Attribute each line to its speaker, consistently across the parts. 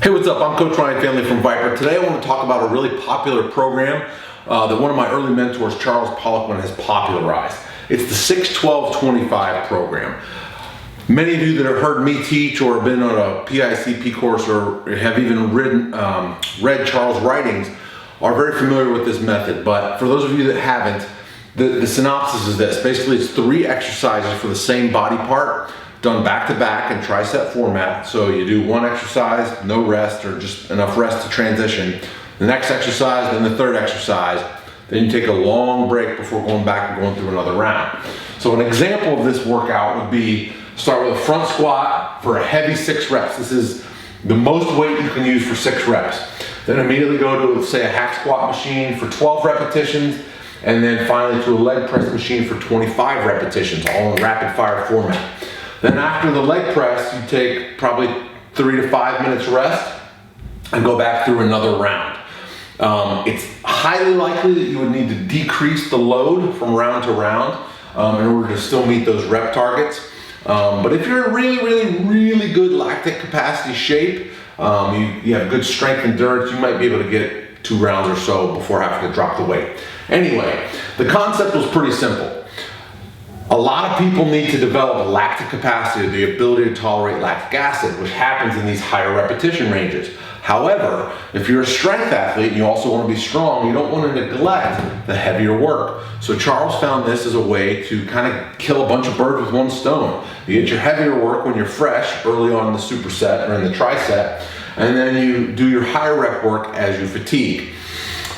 Speaker 1: Hey, what's up? I'm Coach Ryan Family from VIPAR. Today I want to talk about a really popular program that one of my early mentors, Charles Poliquin, has popularized. It's the 6-12-25 program. Many of you that have heard me teach or have been on a PICP course or have even read Charles' writings are very familiar with this method. But for those of you that haven't, the synopsis is this. Basically, it's 3 exercises for the same body part, done back to back in tricep format. So you do 1 exercise, no rest, or just enough rest to transition. The next exercise, then the 3rd exercise. Then you take a long break before going back and going through another round. So an example of this workout would be start with a front squat for a heavy 6 reps. This is the most weight you can use for 6 reps. Then immediately go to, say, a hack squat machine for 12 repetitions, and then finally to a leg press machine for 25 repetitions, all in rapid fire format. Then after the leg press, you take probably 3 to 5 minutes rest and go back through another round. It's highly likely that you would need to decrease the load from round to round in order to still meet those rep targets. But if you're in really good lactic capacity shape, you have good strength endurance, you might be able to get 2 rounds or so before having to drop the weight. Anyway, the concept was pretty simple. A lot of people need to develop lactic capacity, the ability to tolerate lactic acid, which happens in these higher repetition ranges. However, if you're a strength athlete and you also want to be strong, you don't want to neglect the heavier work. So Charles found this as a way to kind of kill a bunch of birds with one stone. You get your heavier work when you're fresh, early on in the superset or in the tricep, and then you do your higher rep work as you fatigue.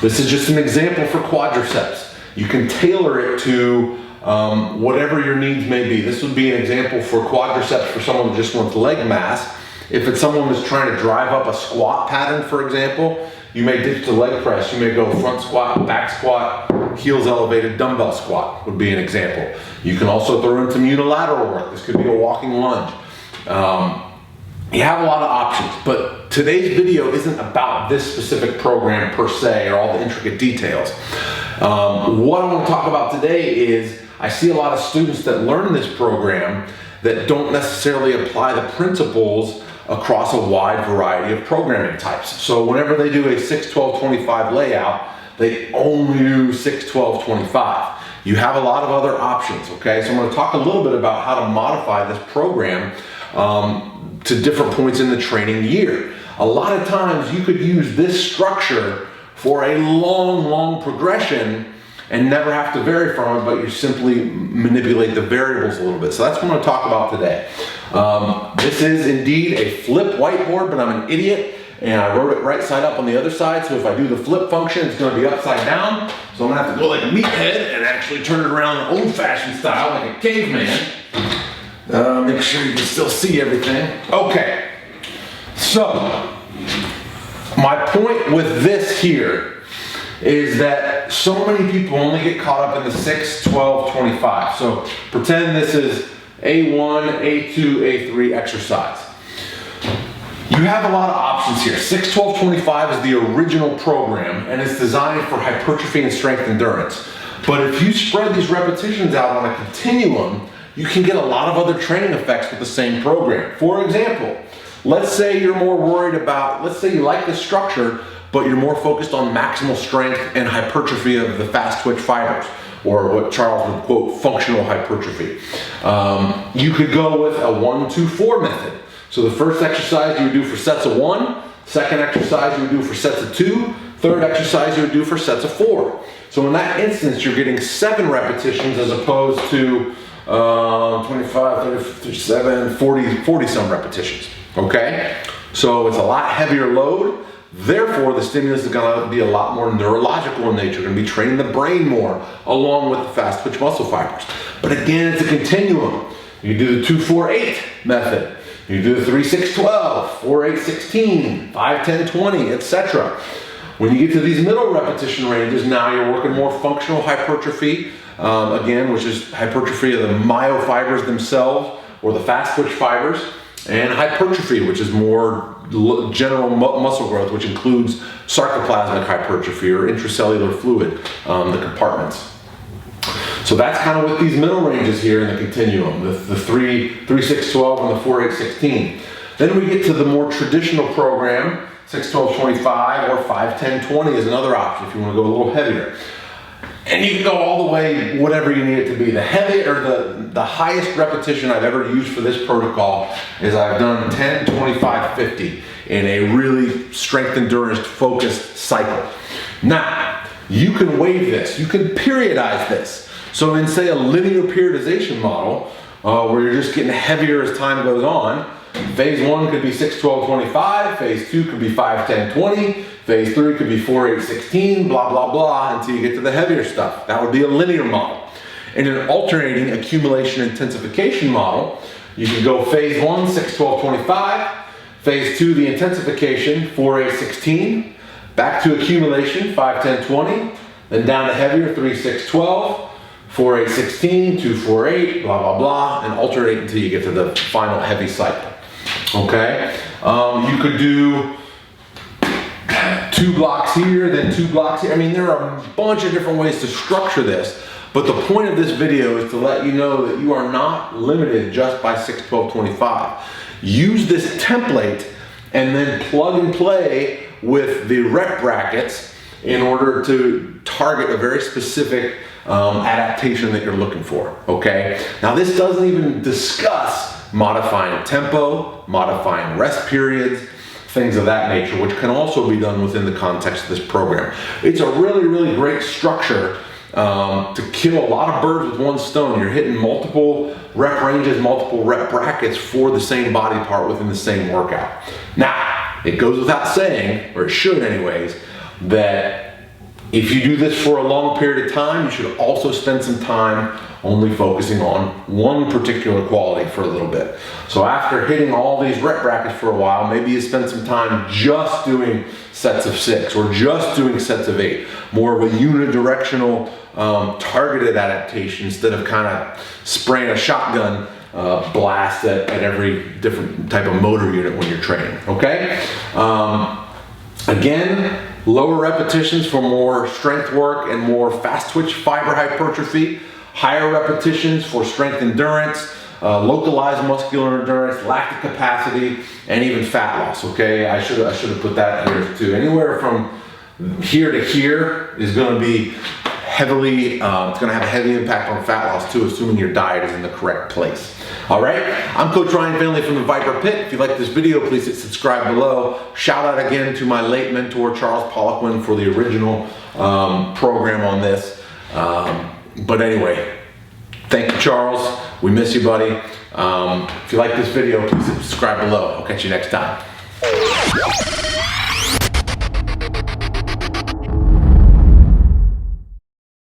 Speaker 1: This is just an example for quadriceps. You can tailor it to whatever your needs may be. This would be an example for quadriceps for someone who just wants leg mass. If it's someone who's trying to drive up a squat pattern, for example, you may ditch the leg press. You may go front squat, back squat, heels elevated, dumbbell squat would be an example. You can also throw in some unilateral work. This could be a walking lunge. You have a lot of options, but today's video isn't about this specific program per se or all the intricate details. What I want to talk about today is I see a lot of students that learn this program that don't necessarily apply the principles across a wide variety of programming types. So whenever they do a 6-12-25 layout, they only do 6-12-25. You have a lot of other options, okay? So I'm going to talk a little bit about how to modify this program to different points in the training year. A lot of times you could use this structure for a long progression and never have to vary from it, but you simply manipulate the variables a little bit. So that's what I'm going to talk about today. This is indeed a flip whiteboard, but I'm an idiot and I wrote it right side up on the other side. So if I do the flip function, it's going to be upside down. So I'm going to have to go like a meathead and actually turn it around in old-fashioned style like a caveman. Make sure you can still see everything. Okay, so my point with this here is that so many people only get caught up in the 6-12-25. So pretend this is A1, A2, A3 exercise. You have a lot of options here. 6-12-25 is the original program and it's designed for hypertrophy and strength endurance. But if you spread these repetitions out on a continuum, you can get a lot of other training effects with the same program. For example, let's say you're more worried about, let's say you like the structure, but you're more focused on maximal strength and hypertrophy of the fast twitch fibers, or what Charles would quote, functional hypertrophy. You could go with a 1-2-4 method. So the first exercise you would do for sets of 1, second exercise you would do for sets of 2, third exercise you would do for sets of 4. So in that instance, you're getting 7 repetitions as opposed to 25, 30, 37, 40 some repetitions, okay? So it's a lot heavier load. Therefore, the stimulus is going to be a lot more neurological in nature. You're going to be training the brain more along with the fast twitch muscle fibers. But again, it's a continuum. You do the 2-4-8 method. You do the 3-6-12, 4-8-16, 5-10-20, etc. When you get to these middle repetition ranges, now you're working more functional hypertrophy, again, which is hypertrophy of the myofibers themselves or the fast twitch fibers, and hypertrophy, which is more general muscle growth, which includes sarcoplasmic hypertrophy or intracellular fluid, the compartments. So that's kind of what these middle ranges here in the continuum, the 3-6-12 and the 4-8-16. Then we get to the more traditional program, 6-12-25 or 5-10-20 is another option if you want to go a little heavier. And you can go all the way, whatever you need it to be. The heavy or the highest repetition I've ever used for this protocol is I've done 10, 25, 50 in a really strength endurance focused cycle. Now, you can wave this, you can periodize this. So in say a linear periodization model, where you're just getting heavier as time goes on, phase 1 could be 6-12-25, phase 2 could be 5-10-20, phase 3 could be 4-8-16, blah, blah, blah, until you get to the heavier stuff. That would be a linear model. In an alternating accumulation intensification model, you could go phase 1, 6-12-25, phase 2, the intensification, 4-8-16, back to accumulation, 5-10-20, then down to heavier, 3-6-12, 4-8-16, 2-4-8, blah, blah, blah, and alternate until you get to the final heavy cycle. Okay? You could do 2 blocks here, then 2 blocks here. I mean, there are a bunch of different ways to structure this, but the point of this video is to let you know that you are not limited just by 6-12-25. Use this template and then plug and play with the rep brackets in order to target a very specific adaptation that you're looking for, okay? Now this doesn't even discuss modifying tempo, modifying rest periods, things of that nature, which can also be done within the context of this program. It's a really, really great structure to kill a lot of birds with one stone. You're hitting multiple rep ranges, multiple rep brackets for the same body part within the same workout. Now, it goes without saying, or it should anyways, that if you do this for a long period of time, you should also spend some time only focusing on one particular quality for a little bit. So after hitting all these rep brackets for a while, maybe you spend some time just doing sets of 6 or just doing sets of 8, more of a unidirectional targeted adaptation instead of kind of spraying a shotgun blast at every different type of motor unit when you're training, okay? Again, lower repetitions for more strength work and more fast twitch fiber hypertrophy, higher repetitions for strength endurance, localized muscular endurance, lactic capacity, and even fat loss, okay? I should have put that here too. Anywhere from here to here is going to be heavily, it's going to have a heavy impact on fat loss too, assuming your diet is in the correct place. All right, I'm Coach Ryan Finley from the Viper Pit. If you like this video, please hit subscribe below. Shout out again to my late mentor, Charles Poliquin, for the original program on this. But anyway, thank you, Charles. We miss you, buddy. If you like this video, please hit subscribe below. I'll catch you next time.